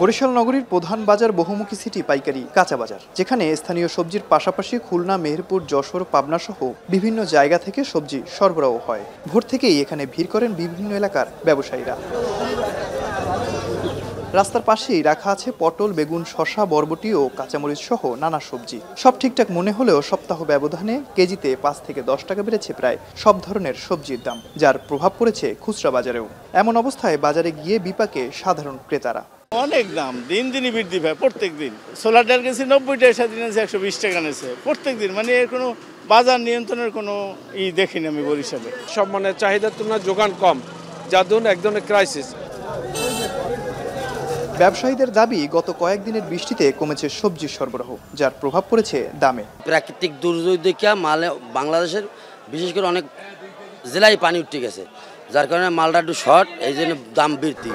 বরিশাল নগরীর প্রধান বাজার বহুমুখী সিটি পাইকারি কাঁচা বাজার, যেখানে স্থানীয় সবজির পাশাপাশি খুলনা, মেহেরপুর, যশোর, পাবনা সহ বিভিন্ন জায়গা থেকে সবজি সরবরাহ হয়। ভোর থেকেই এখানে ভিড় করেন বিভিন্ন এলাকার ব্যবসায়ীরা। রাস্তার পাশেই রাখা আছে পটল, বেগুন, শসা, বরবটি ও কাঁচামরিচ সহ নানা সবজি। সব ঠিকঠাক মনে হলেও সপ্তাহ ব্যবধানে কেজিতে 5 থেকে 10 টাকা বেড়েছে প্রায় সব ধরনের সবজির দাম, যার প্রভাব পড়েছে খুচরা বাজারেও। এমন অবস্থায় বাজারে গিয়ে বিপাকে সাধারণ ক্রেতারা। অনেক দাম দিন দিনই বৃদ্ধি পায়। প্রত্যেক দিন সোলার ডাল গেছে 90 টাকা, সেদিন আছে 120 টাকা নেছে প্রত্যেক দিন। মানে এর কোনো বাজার নিয়ন্ত্রণের কোনো দেখিনি আমি বরিশালে। সব চাহিদার তুলনায় যোগান কম, যার জন্য এক ধরনের ক্রাইসিস। ব্যবসায়ীদের দাবি, গত কয়েকদিনের বৃষ্টিতে কমেছে সবজির সরবরাহ, যার প্রভাব পড়েছে দামে। প্রাকৃতিক দুর্যোগ দেখিয়া মালে বাংলাদেশের বিশেষ করে অনেক জেলায় পানি উঠে গেছে, যার কারণে মালটা একটু শর্ট, এই জন্য দাম বৃদ্ধি।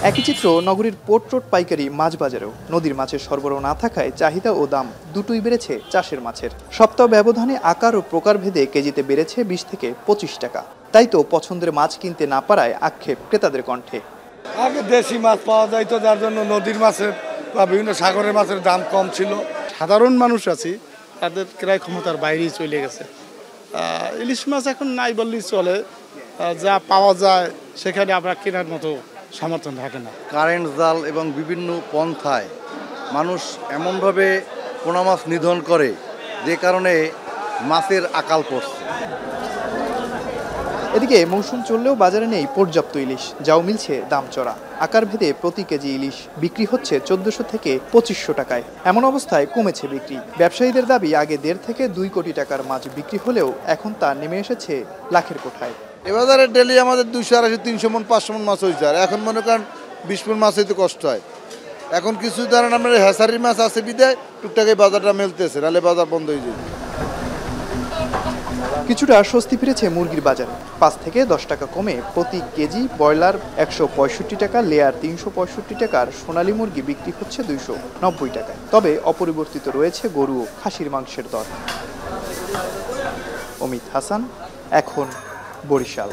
একই চিত্র নগরীর পোর্ট রোড পাইকারি মাছ বাজারেও। নদীর মাছের সরবরাহ না থাকায় চাহিদা ও দাম দুটোই বেড়েছে চাষের মাছের। সপ্তাহ ব্যবধানে আকার ও প্রকার ভেদে কেজিতে বেড়েছে 20 থেকে 25 টাকা। তাই তো পছন্দের মাছ কিনতে না পারায় আক্ষেপ ক্রেতাদের কণ্ঠে। আগে দেশি মাছ পাওয়া যাইতো, যার জন্য নদীর মাছের বা বিভিন্ন সাগরের মাছের দাম কম ছিল। সাধারণ মানুষ আছি, তাদের ক্রয় ক্ষমতার বাইরেই চলে গেছে। ইলিশ মাছ এখন নাই বললেই চলে, যা পাওয়া যায় সেখানে আমরা কেনার মতো সমর্থন থাকে না। কারেন্ট জাল এবং বিভিন্ন পন্থায় মানুষ এমনভাবে পোনা মাছ নিধন করে, যে কারণে মাছের আকাল পড়ছে। এদিকে মৌসুম চললেও বাজারে নেই পর্যাপ্ত ইলিশ, যাও মিলছে দাম চড়া। আকার ভেদে প্রতি কেজি ইলিশ বিক্রি হচ্ছে 1400 থেকে 2500 টাকায়। এমন অবস্থায় কমেছে বিক্রি। ব্যবসায়ীদের দাবি, আগে 1.5 থেকে 2 কোটি টাকার মাছ বিক্রি হলেও এখন তা নেমে এসেছে লাখের কোঠায়। এবারে ডেলি আমাদের 280-300 মন 500 মন মাছ হয়েছে। আর এখন মনে করেন 20 মন মাছ হইতে কষ্ট হয়। এখন কিছু ধরেন আমরা হেসারির মাছ আছে বিদায় টুকটাকে বাজারটা মেলতেছে, নাহলে বাজার বন্ধ হয়ে যায়। কিছুটা স্বস্তি ফিরেছে মুরগির বাজারে। 5 থেকে 10 টাকা কমে প্রতি কেজি ব্রয়লার 165 টাকা, লেয়ার 365 টাকার, সোনালী মুরগি বিক্রি হচ্ছে 290 টাকায়। তবে অপরিবর্তিত রয়েছে গরু ও খাসির মাংসের দর। অমিত হাসান, এখন বরিশাল।